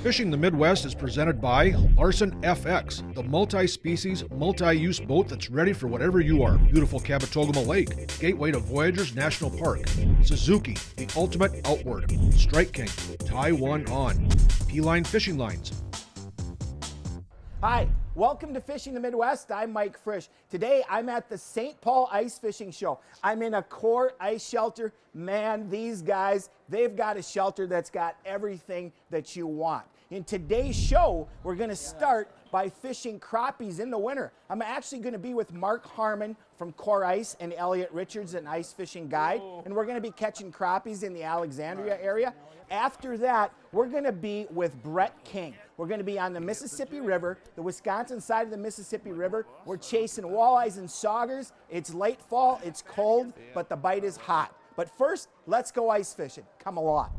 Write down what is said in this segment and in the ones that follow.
Fishing the Midwest is presented by Larson FX, the multi-species, multi-use boat that's ready for whatever you are. Beautiful Cabotogama Lake, gateway to Voyagers National Park. Suzuki, the ultimate outboard. Strike King, tie one on. P-Line Fishing Lines. Hi, welcome to Fishing the Midwest. I'm Mike Frisch. Today I'm at the St. Paul Ice Fishing Show. I'm in a Core Ice Shelter. Man, these guys, they've got a shelter that's got everything that you want. In today's show, we're going to start by fishing crappies in the winter. I'm actually going to be with Mark Harmon from Core Ice and Elliot Richards, an ice fishing guide, and we're going to be catching crappies in the Alexandria area. After that, we're going to be with Brett King. We're going to be on the Mississippi River, the Wisconsin side of the Mississippi River. We're chasing walleyes and saugers. It's late fall, it's cold, but the bite is hot. But first, let's go ice fishing. Come along.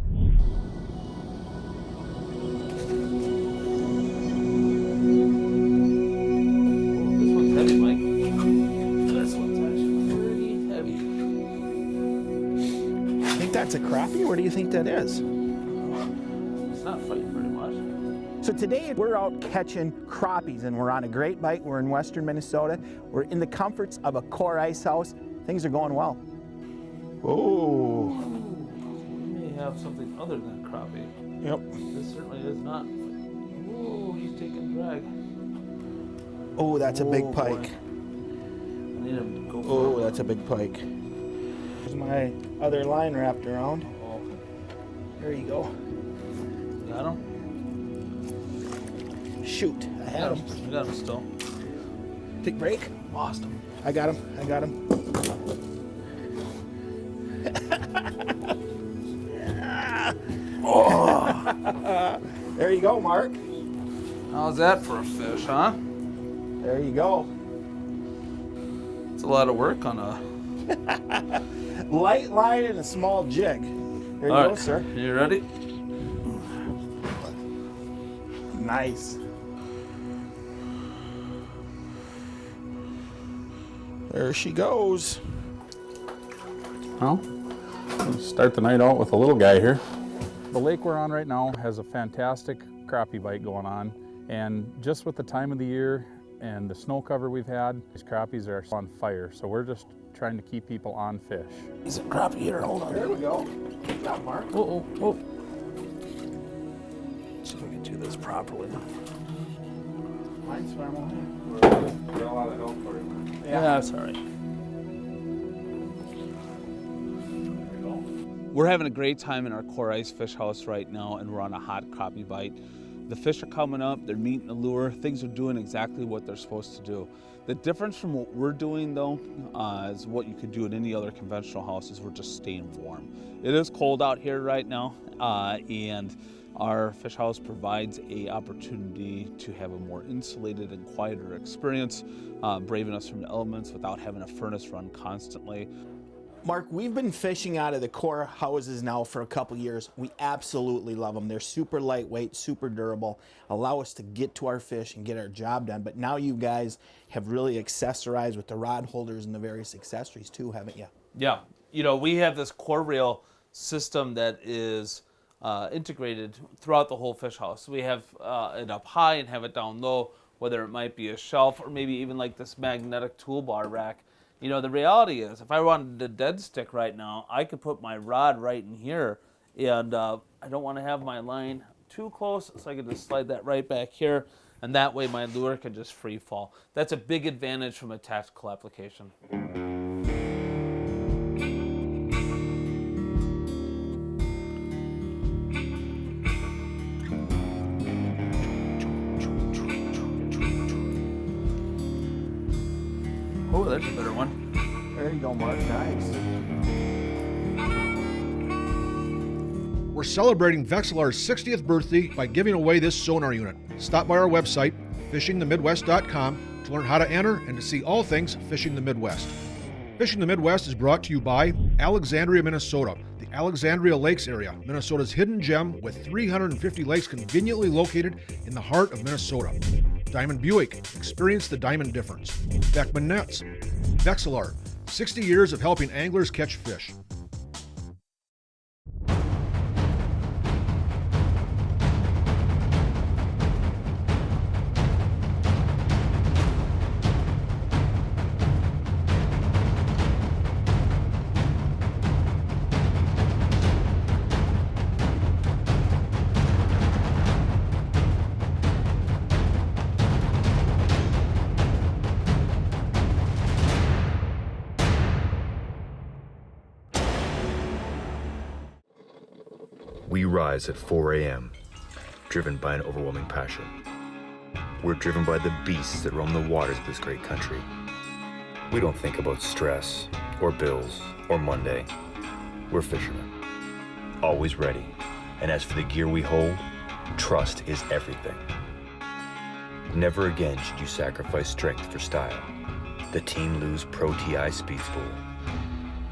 This one's heavy, Mike. This one's actually pretty heavy. I think that's a crappie. Where do you think that is? It's not fighting very much. So today we're out catching crappies and we're on a great bite. We're in western Minnesota. We're in the comforts of a Core Ice house. Things are going well. Oh. We may have something other than crappie. Yep. This certainly is not. Whoa, he's taking drag. Oh, that's a big pike. Boy. I need him to go for Oh, it. that's a big pike. There's my other line wrapped around. Oh, There you go. got him? Shoot, I had him. I got him still. Take break. Lost him. I got him. I got him. Oh. There you go, Mark. How's that for a fish, huh? There you go. It's a lot of work on a... Light line and a small jig. There you All go, right. sir. You ready? Nice. There she goes. Well, let's start the night out with a little guy here. The lake we're on right now has a fantastic crappie bite going on, and just with the time of the year and the snow cover we've had, these crappies are on fire, so we're just trying to keep people on fish. He's a crappie here. Hold on. There we go. Good job, Mark. Oh, oh, oh. See if we can do this properly. Mine's swam got a lot of help for you. Yeah, that's all right. We're having a great time in our Core Ice fish house right now, and we're on a hot crappie bite. The fish are coming up, they're meeting the lure, things are doing exactly what they're supposed to do. The difference from what we're doing though, is what you could do at any other conventional house, is we're just staying warm. It is cold out here right now, and our fish house provides an opportunity to have a more insulated and quieter experience, braving us from the elements without having a furnace run constantly. Mark, we've been fishing out of the Core houses now for a couple years. We absolutely love them. They're super lightweight, super durable, allow us to get to our fish and get our job done. But now you guys have really accessorized with the rod holders and the various accessories too, haven't you? Yeah, you know, we have this core rail system that is integrated throughout the whole fish house. We have it up high and have it down low, whether it might be a shelf or maybe even like this magnetic toolbar rack. You know, the reality is, if I wanted a dead stick right now, I could put my rod right in here, and I don't want to have my line too close, so I could just slide that right back here, and that way my lure can just free fall. That's a big advantage from a tactical application. Oh, there's a better one. There you go, Mark. Nice. We're celebrating Vexelar's 60th birthday by giving away this sonar unit. Stop by our website, fishingthemidwest.com, to learn how to enter and to see all things Fishing the Midwest. Fishing the Midwest is brought to you by Alexandria, Minnesota, the Alexandria Lakes area, Minnesota's hidden gem with 350 lakes conveniently located in the heart of Minnesota. Diamond Buick, experience the diamond difference. Beckman Nets, Vexelar, 60 years of helping anglers catch fish. We rise at 4 a.m., driven by an overwhelming passion. We're driven by the beasts that roam the waters of this great country. We don't think about stress, or bills, or Monday. We're fishermen, always ready. And as for the gear we hold, trust is everything. Never again should you sacrifice strength for style. The Team Lose Pro TI Speed Spool.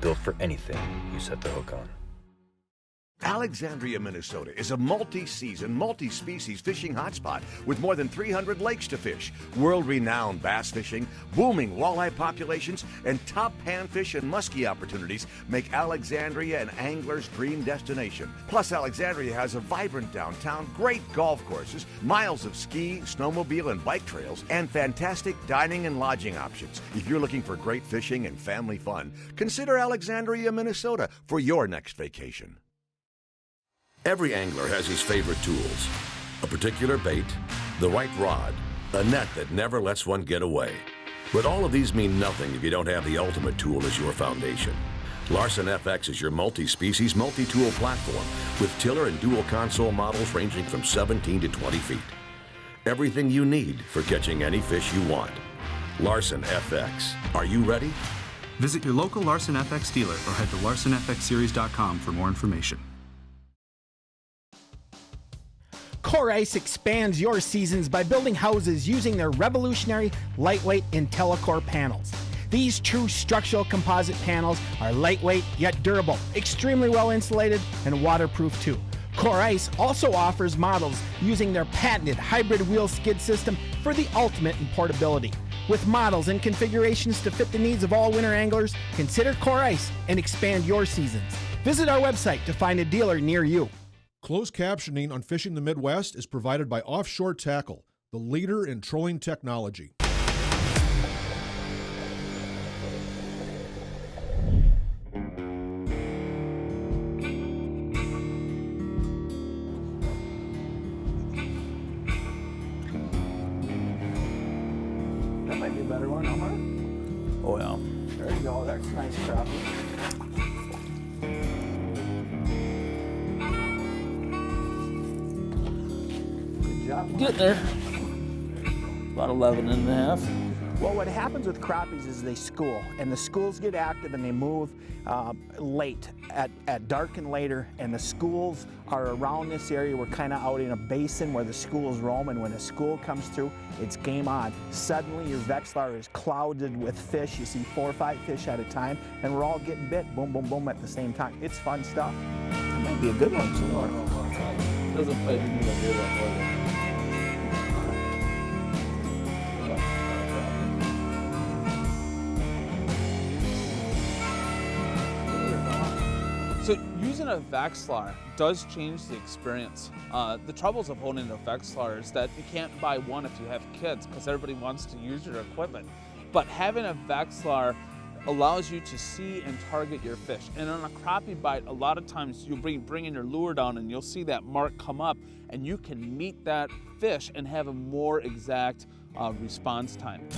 Built for anything you set the hook on. Alexandria, Minnesota is a multi-season, multi-species fishing hotspot with more than 300 lakes to fish, world-renowned bass fishing, booming walleye populations, and top panfish and muskie opportunities make Alexandria an angler's dream destination. Plus, Alexandria has a vibrant downtown, great golf courses, miles of ski, snowmobile, and bike trails, and fantastic dining and lodging options. If you're looking for great fishing and family fun, consider Alexandria, Minnesota for your next vacation. Every angler has his favorite tools. A particular bait, the right rod, a net that never lets one get away. But all of these mean nothing if you don't have the ultimate tool as your foundation. Larson FX is your multi-species, multi-tool platform with tiller and dual console models ranging from 17 to 20 feet. Everything you need for catching any fish you want. Larson FX. Are you ready? Visit your local Larson FX dealer or head to larsonfxseries.com for more information. Core Ice expands your seasons by building houses using their revolutionary lightweight IntelliCore panels. These true structural composite panels are lightweight yet durable, extremely well insulated, and waterproof too. Core Ice also offers models using their patented hybrid wheel skid system for the ultimate in portability. With models and configurations to fit the needs of all winter anglers, consider Core Ice and expand your seasons. Visit our website to find a dealer near you. Closed captioning on Fishing the Midwest is provided by Offshore Tackle, the leader in trolling technology. That might be a better one, Omar. Oh, yeah. There you go, that's a nice crappie. Get there. About 11 and a half. Well, what happens with crappies is they school, and the schools get active and they move late, at dark and later, and the schools are around this area. We're kind of out in a basin where the schools roam, and when a school comes through, it's game on. Suddenly your Vexilar is clouded with fish. You see 4 or 5 fish at a time, and we're all getting bit, boom, boom, boom, at the same time. It's fun stuff. That might be a good one, too. Doesn't fight me to hear that more. So using a Vexilar does change the experience. The troubles of owning a Vexilar is that you can't buy one if you have kids because everybody wants to use your equipment. But having a Vexilar allows you to see and target your fish. And on a crappie bite, a lot of times you'll bring in your lure down and you'll see that mark come up and you can meet that fish and have a more exact response time.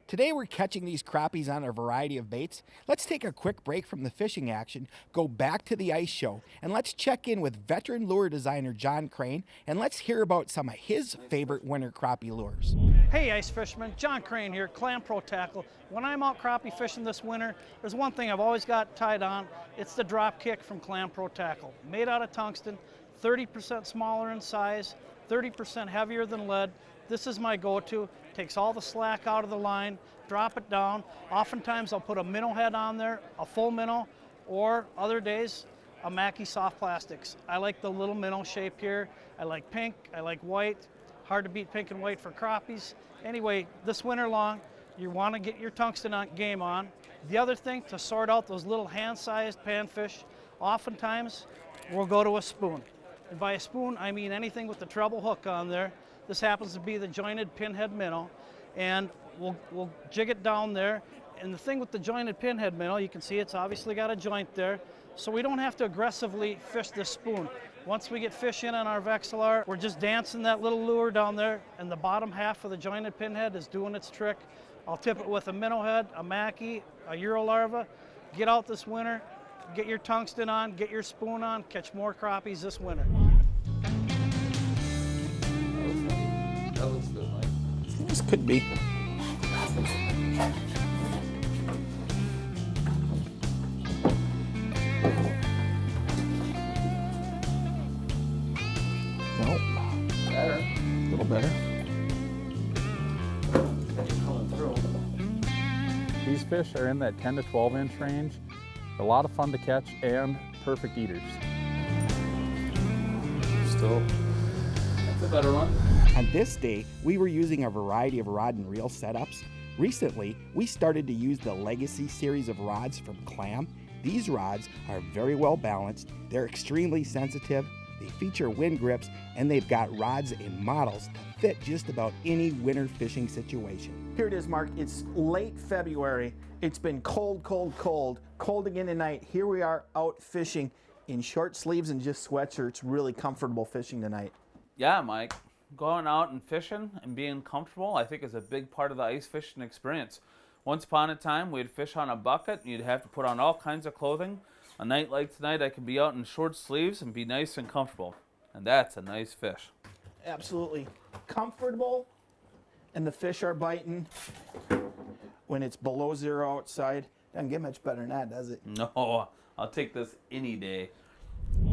Today we're catching these crappies on a variety of baits. Let's take a quick break from the fishing action, go back to the ice show, and let's check in with veteran lure designer John Crane, and let's hear about some of his favorite winter crappie lures. Hey ice fishermen, John Crane here, Clam Pro Tackle. When I'm out crappie fishing this winter, there's one thing I've always got tied on. It's the drop kick from Clam Pro Tackle. Made out of tungsten, 30% smaller in size, 30% heavier than lead. This is my go-to. Takes all the slack out of the line, drop it down. Oftentimes I'll put a minnow head on there, a full minnow, or other days, a Mackie soft plastics. I like the little minnow shape here. I like pink, I like white. Hard to beat pink and white for crappies. Anyway, this winter long, you want to get your tungsten game on. The other thing, to sort out those little hand-sized panfish, oftentimes we'll go to a spoon. And by a spoon, I mean anything with the treble hook on there. This happens to be the jointed pinhead minnow, and we'll jig it down there. And the thing with the jointed pinhead minnow, you can see it's obviously got a joint there, so we don't have to aggressively fish this spoon. Once we get fish in on our Vexilar, we're just dancing that little lure down there, and the bottom half of the jointed pinhead is doing its trick. I'll tip it with a minnow head, a Mackie, a Euro larva, get out this winter, get your tungsten on, get your spoon on, catch more crappies this winter. That looks good, Mike. This could be. Nope. Better. A little better. Coming through. These fish are in that 10 to 12 inch range. A lot of fun to catch and perfect eaters. Still, that's a better one. On this day, we were using a variety of rod and reel setups. Recently, we started to use the Legacy series of rods from Clam. These rods are very well balanced, they're extremely sensitive, they feature wind grips, and they've got rods and models to fit just about any winter fishing situation. Here it is, Mark. It's late February. It's been cold, cold, cold. Cold again tonight. Here we are out fishing in short sleeves and just sweatshirts. Really comfortable fishing tonight. Yeah, Mike. Going out and fishing and being comfortable, I think, is a big part of the ice fishing experience. Once upon a time, we'd fish on a bucket, and you'd have to put on all kinds of clothing. A night like tonight, I can be out in short sleeves and be nice and comfortable. And that's a nice fish. Absolutely comfortable, and the fish are biting when it's below zero outside. Doesn't get much better than that, does it? No, I'll take this any day.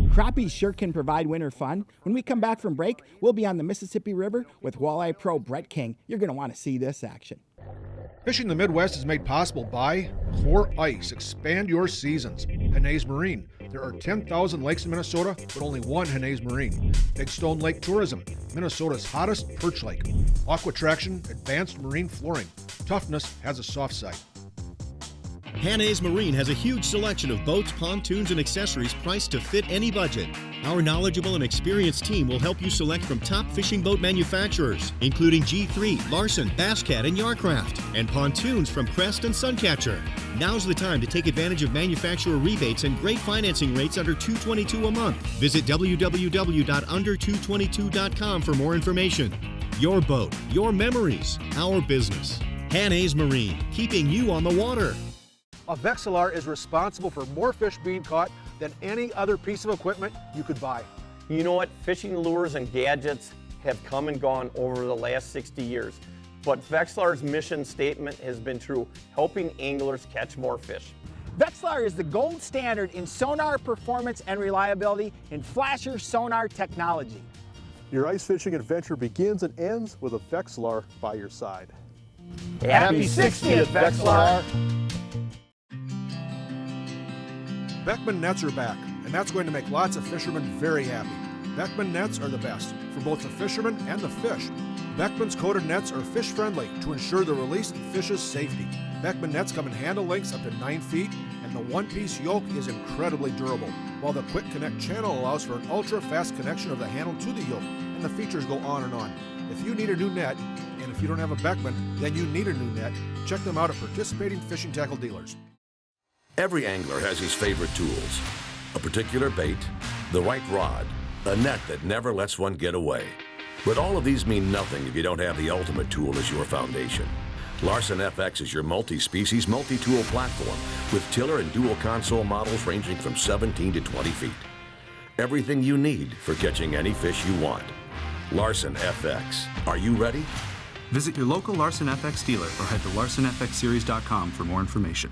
Crappies sure can provide winter fun. When we come back from break, we'll be on the Mississippi River with Walleye Pro Brett King. You're going to want to see this action. Fishing the Midwest is made possible by Core Ice. Expand your seasons. Henay's Marine. There are 10,000 lakes in Minnesota, but only one Henay's Marine. Big Stone Lake Tourism. Minnesota's hottest perch lake. Aquatraction. Advanced marine flooring. Toughness has a soft side. Henay's Marine has a huge selection of boats, pontoons, and accessories priced to fit any budget. Our knowledgeable and experienced team will help you select from top fishing boat manufacturers, including G3, Larson, Basscat, and Yarcraft, and pontoons from Crest and Suncatcher. Now's the time to take advantage of manufacturer rebates and great financing rates under $222 a month. Visit www.under222.com for more information. Your boat, your memories, our business. Henay's Marine, keeping you on the water. A Vexilar is responsible for more fish being caught than any other piece of equipment you could buy. You know what? Fishing lures and gadgets have come and gone over the last 60 years. But Vexilar's mission statement has been true, helping anglers catch more fish. Vexilar is the gold standard in sonar performance and reliability in flasher sonar technology. Your ice fishing adventure begins and ends with a Vexilar by your side. Happy 60th, Vexilar! Beckman nets are back, and that's going to make lots of fishermen very happy. Beckman nets are the best for both the fishermen and the fish. Beckman's coated nets are fish friendly to ensure the release of fish's safety. Beckman nets come in handle lengths up to 9 feet, and the one-piece yoke is incredibly durable, while the Quick Connect channel allows for an ultra-fast connection of the handle to the yoke, and the features go on and on. If you need a new net, and if you don't have a Beckman, then you need a new net, check them out at participating fishing tackle dealers. Every angler has his favorite tools. A particular bait, the right rod, a net that never lets one get away. But all of these mean nothing if you don't have the ultimate tool as your foundation. Larson FX is your multi-species, multi-tool platform with tiller and dual console models ranging from 17 to 20 feet. Everything you need for catching any fish you want. Larson FX. Are you ready? Visit your local Larson FX dealer or head to larsonfxseries.com for more information.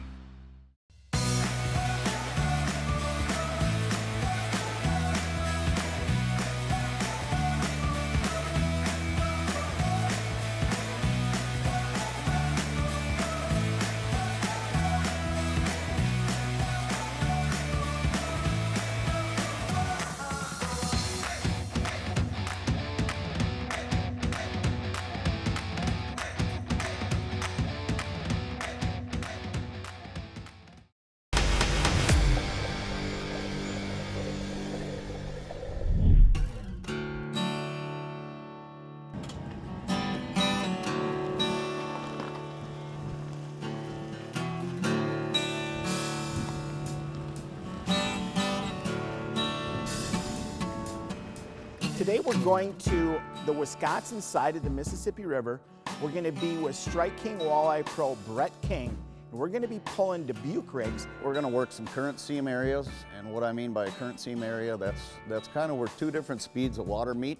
Today we're going to the Wisconsin side of the Mississippi River. We're going to be with Strike King Walleye Pro Brett King. and we're going to be pulling Dubuque rigs. We're going to work some current seam areas, and what I mean by a current seam area, that's kind of where two different speeds of water meet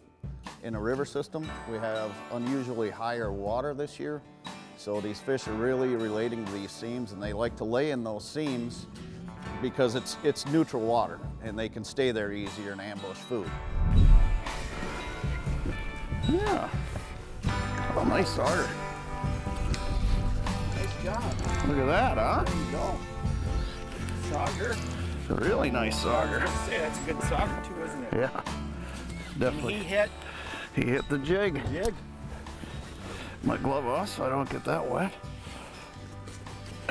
in a river system. We have unusually higher water this year, so these fish are really relating to these seams, and they like to lay in those seams because it's neutral water, and they can stay there easier and ambush food. Yeah. Oh, nice sauger. Nice job. Look at that, huh? There you go. Sauger. It's a really nice sauger. I was gonna say, that's a good sauger too, isn't it? Yeah, definitely. He hit the jig. the jig. My glove off so I don't get that wet.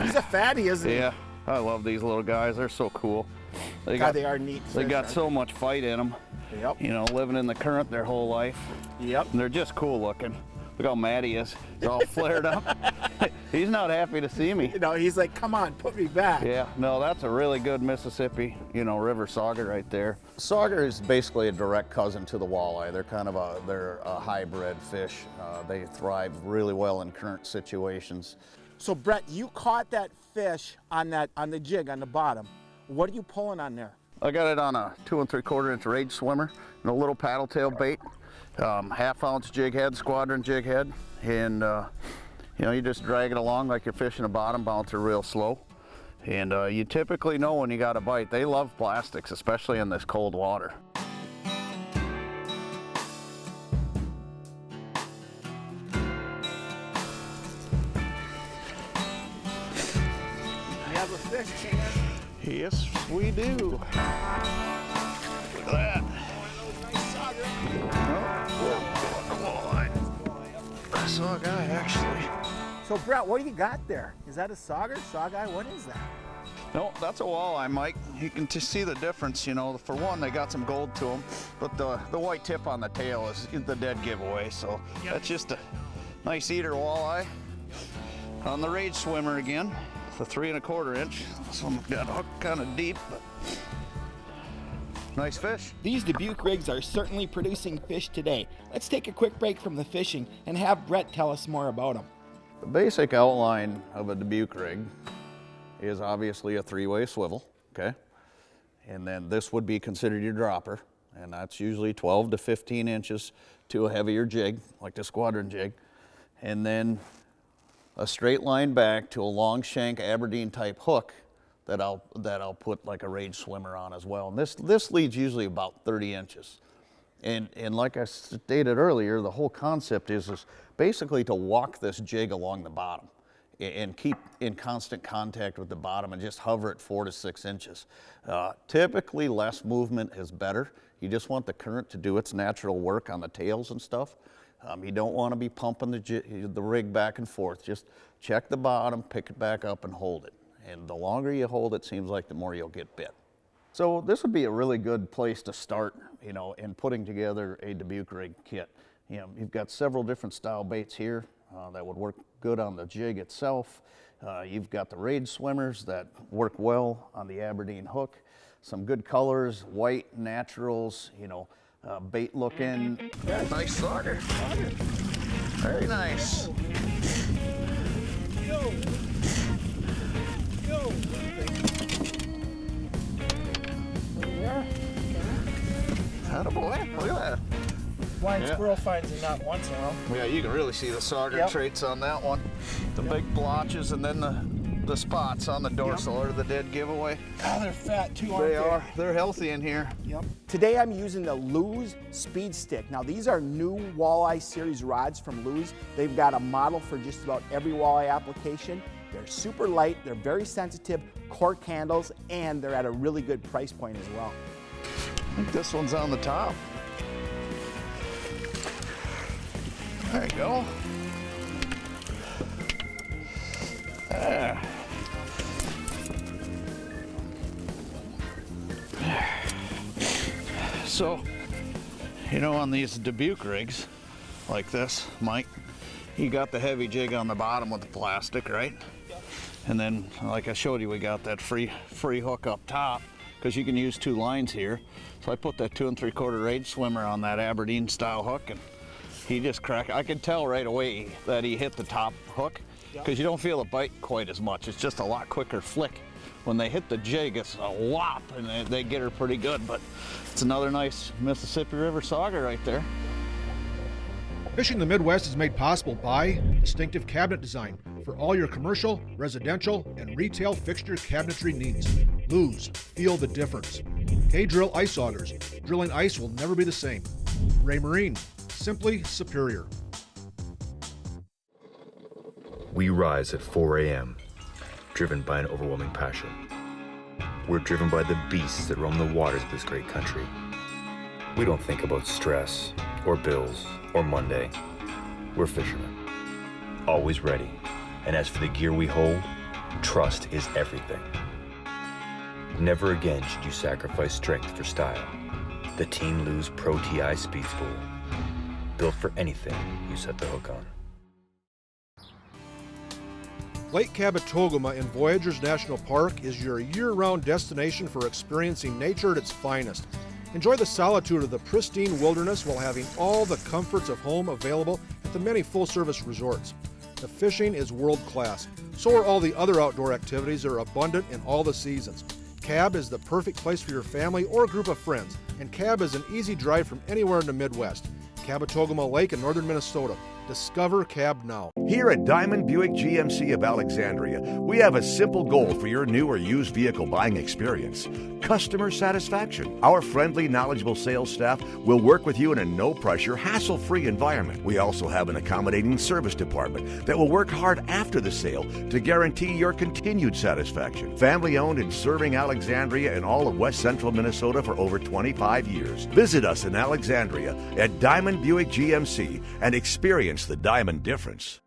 He's a fatty, isn't he? Yeah, I love these little guys. They're so cool. They are neat fish. They got so much fight in them. Yep. You know, living in the current their whole life. Yep. And they're just cool looking. Look how mad he is. He's all flared up. He's not happy to see me. You know, he's like, come on, put me back. Yeah, no, that's a really good Mississippi, river sauger right there. Sauger is basically a direct cousin to the walleye. They're kind of they're a hybrid fish. They thrive really well in current situations. So Brett, you caught that fish on the jig on the bottom. What are you pulling on there? I got it on a 2 3/4 inch rage swimmer and a little paddle tail bait, 1/2 ounce jig head, squadron jig head, and you just drag it along like you're fishing a bottom bouncer real slow. And you typically know when you got a bite. They love plastics, especially in this cold water. You have a fish, Chan. Yes, we do. Look at that. I saw a guy actually. So Brett, what do you got there? Is that a sauger, sawguy? What is that? No, that's a walleye, Mike. You can just see the difference, For one, they got some gold to them, but the white tip on the tail is the dead giveaway. So that's just a nice eater walleye. On the rage swimmer again, the 3 1/4 inch. This one got hooked kind of deep, but nice fish. These Dubuque rigs are certainly producing fish today. Let's take a quick break from the fishing and have Brett tell us more about them. The basic outline of a Dubuque rig is obviously a 3-way swivel, okay? And then this would be considered your dropper, and that's usually 12 to 15 inches to a heavier jig, like the squadron jig. And then a straight line back to a long shank Aberdeen type hook that I'll put like a rage swimmer on as well. And this leads usually about 30 inches. And like I stated earlier, the whole concept is basically to walk this jig along the bottom and keep in constant contact with the bottom and just hover at 4 to 6 inches. Typically less movement is better. You just want the current to do its natural work on the tails and stuff. You don't want to be pumping the rig back and forth. Just check the bottom, pick it back up and hold it. And the longer you hold it, seems like the more you'll get bit. So this would be a really good place to start, in putting together a Dubuque rig kit. You've got several different style baits here that would work good on the jig itself. You've got the rage swimmers that work well on the Aberdeen hook. Some good colors, white, naturals, bait looking. Nice sauger. Very nice. Attaboy, look at that. Blind squirrel finds a nut once in a while. Yeah, you can really see the sauger traits on that one. The big blotches and then the spots on the dorsal are the dead giveaway. Oh, they're fat too, aren't they? They are. They're healthy in here. Yep. Today I'm using the Lew's Speed Stick. Now these are new Walleye series rods from Lew's. They've got a model for just about every walleye application. They're super light, they're very sensitive, cork handles, and they're at a really good price point as well. I think this one's on the top. There you go. There. So, on these Dubuque rigs like this, Mike, you got the heavy jig on the bottom with the plastic, right? And then, like I showed you, we got that free hook up top because you can use 2 lines here. So I put that 2 3/4 rage swimmer on that Aberdeen style hook, and he just cracked. I could tell right away that he hit the top hook, because you don't feel it bite quite as much. It's just a lot quicker flick. When they hit the jig, it's a whop, and they get her pretty good. But it's another nice Mississippi River sauger right there. Fishing the Midwest is made possible by Distinctive Cabinet Design for all your commercial, residential, and retail fixture cabinetry needs. Lose, feel the difference. K-Drill Ice Augers. Drilling ice will never be the same. Ray Marine. Simply superior. We rise at 4 a.m., driven by an overwhelming passion. We're driven by the beasts that roam the waters of this great country. We don't think about stress, or bills, or Monday. We're fishermen, always ready. And as for the gear we hold, trust is everything. Never again should you sacrifice strength for style. The Team Lose Pro TI Speed Spool. Built for anything you set the hook on. Lake Kabetogama in Voyageurs National Park is your year-round destination for experiencing nature at its finest. Enjoy the solitude of the pristine wilderness while having all the comforts of home available at the many full-service resorts. The fishing is world-class. So are all the other outdoor activities that are abundant in all the seasons. Cab is the perfect place for your family or group of friends, and Cab is an easy drive from anywhere in the Midwest. Kabetogama Lake in northern Minnesota. Discover Cab now. Here at Diamond Buick GMC of Alexandria, we have a simple goal for your new or used vehicle buying experience: customer satisfaction. Our friendly, knowledgeable sales staff will work with you in a no-pressure, hassle-free environment. We also have an accommodating service department that will work hard after the sale to guarantee your continued satisfaction. Family-owned and serving Alexandria and all of West Central Minnesota for over 25 years. Visit us in Alexandria at Diamond Buick GMC and experience the Diamond difference.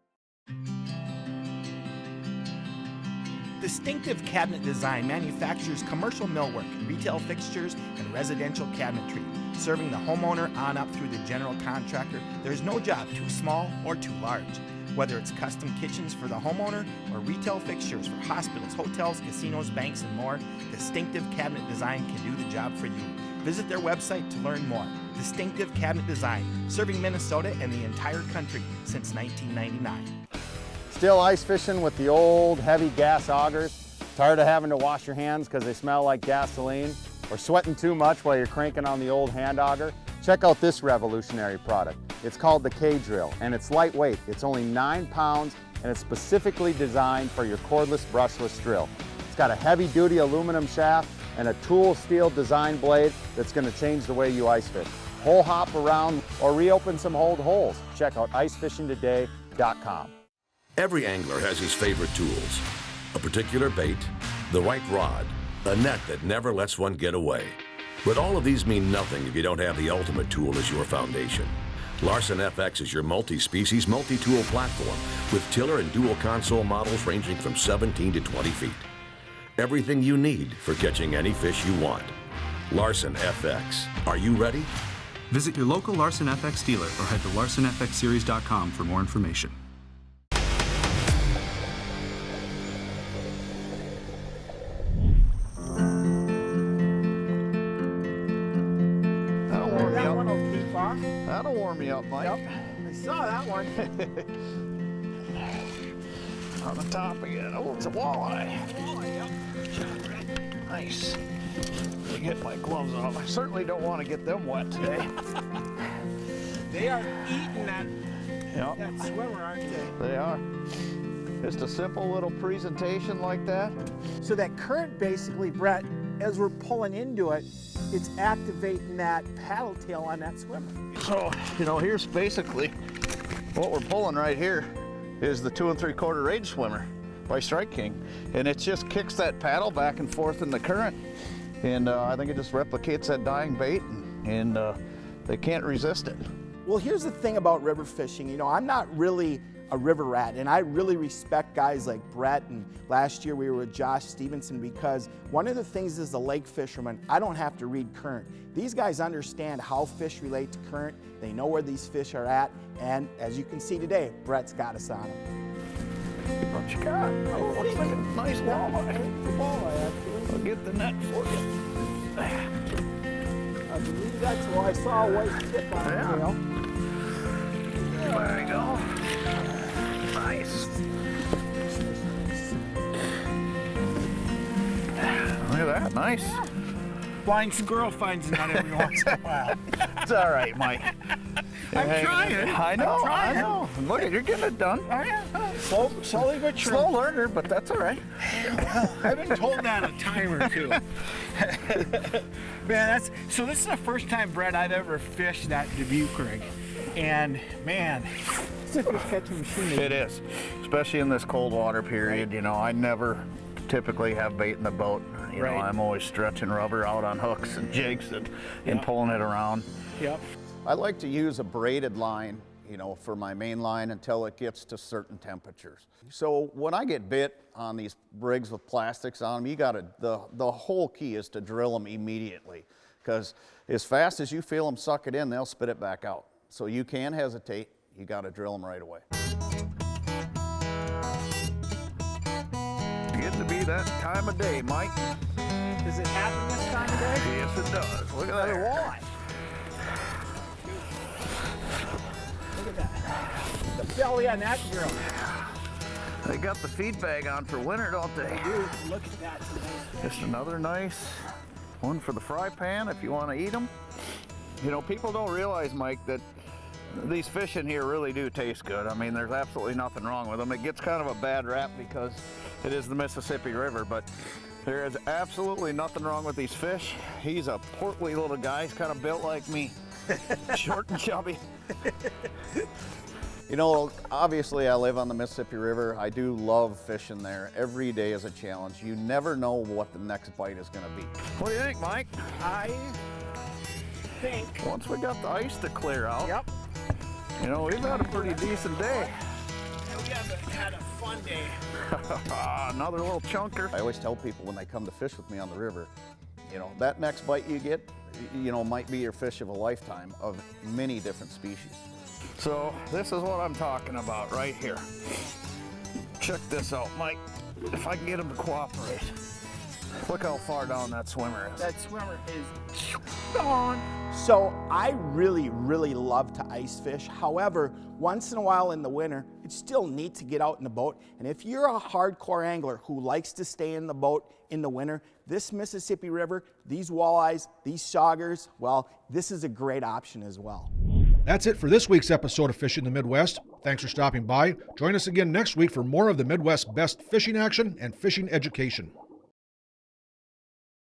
Distinctive Cabinet Design manufactures commercial millwork, retail fixtures, and residential cabinetry. Serving the homeowner on up through the general contractor, there's no job too small or too large. Whether it's custom kitchens for the homeowner or retail fixtures for hospitals, hotels, casinos, banks, and more, Distinctive Cabinet Design can do the job for you. Visit their website to learn more. Distinctive Cabinet Design, serving Minnesota and the entire country since 1999. Still ice fishing with the old heavy gas augers? Tired of having to wash your hands because they smell like gasoline? Or sweating too much while you're cranking on the old hand auger? Check out this revolutionary product. It's called the K-Drill, and it's lightweight. It's only 9 pounds, and it's specifically designed for your cordless brushless drill. It's got a heavy-duty aluminum shaft and a tool steel design blade that's going to change the way you ice fish. Hole hop around or reopen some old holes. Check out icefishingtoday.com. Every angler has his favorite tools: a particular bait, the right rod, a net that never lets one get away. But all of these mean nothing if you don't have the ultimate tool as your foundation. Larson FX is your multi-species, multi-tool platform with tiller and dual console models ranging from 17 to 20 feet. Everything you need for catching any fish you want. Larson FX. Are you ready? Visit your local Larson FX dealer or head to larsonfxseries.com for more information. That'll warm me up, Mike. Yep, I saw that one. On the top again. Oh, it's a walleye. Nice. Let me get my gloves off. I certainly don't want to get them wet today. They are eating that swimmer, aren't they? They are. Just a simple little presentation like that. So that current basically, Brett, as we're pulling into it, it's activating that paddle tail on that swimmer. So, here's basically what we're pulling right here is the 2 3/4 range swimmer by Strike King. And it just kicks that paddle back and forth in the current. And I think it just replicates that dying bait, and they can't resist it. Well, here's the thing about river fishing. I'm not really a river rat, and I really respect guys like Brett, and last year we were with Josh Stevenson, because one of the things as a lake fisherman, I don't have to read current. These guys understand how fish relate to current. They know where these fish are at, and as you can see today, Brett's got us on them. What you got? Oh, looks like a nice walleye. I'll get the net for you. I believe that's why I saw a white tip on the tail. There you go. Nice. Nice. Blind squirrel finds a nut every once in a while. It's all right, Mike. I'm trying. I know. I'm trying. I know. Look, you're getting it done. Oh, yeah. Slowly but surely. Slow learner, but that's all right. I've been told that a time or two. Man, so this is the first time, Brett, I've ever fished that Dubuque rig. And man, it's a fish catching machine. It is, especially in this cold water period. You know, I never typically have bait in the boat. You know, I'm always stretching rubber out on hooks and jigs and pulling it around. Yep. I like to use a braided line, you know, for my main line until it gets to certain temperatures. So when I get bit on these rigs with plastics on them, you gotta, the whole key is to drill them immediately, because as fast as you feel them suck it in, they'll spit it back out. So you can't hesitate, you gotta drill them right away. Getting to be that time of day, Mike. Does it happen this time of day? Yes, it does. Look at that. Another walleye. Look at that. The belly on that girl. They got the feed bag on for winter, don't they? Dude, look at that. Just another nice one for the fry pan if you want to eat them. You know, people don't realize, Mike, that these fish in here really do taste good. I mean, there's absolutely nothing wrong with them. It gets kind of a bad rap because it is the Mississippi River, but there is absolutely nothing wrong with these fish. He's a portly little guy. He's kind of built like me, short and chubby. You know, obviously I live on the Mississippi River. I do love fishing there. Every day is a challenge. You never know what the next bite is going to be. What do you think, Mike? I think once we got the ice to clear out, yep. You know, we've had a pretty decent day. We had a fun day. Another little chunker. I always tell people when they come to fish with me on the river, you know, that next bite you get, you know, might be your fish of a lifetime of many different species. So this is what I'm talking about right here. Check this out, Mike. If I can get him to cooperate. Look how far down that swimmer is. That swimmer is gone. So I really, really love to ice fish. However, once in a while in the winter, it's still neat to get out in the boat. And if you're a hardcore angler who likes to stay in the boat in the winter, this Mississippi River, these walleyes, these saugers, well, this is a great option as well. That's it for this week's episode of Fishing the Midwest. Thanks for stopping by. Join us again next week for more of the Midwest's best fishing action and fishing education.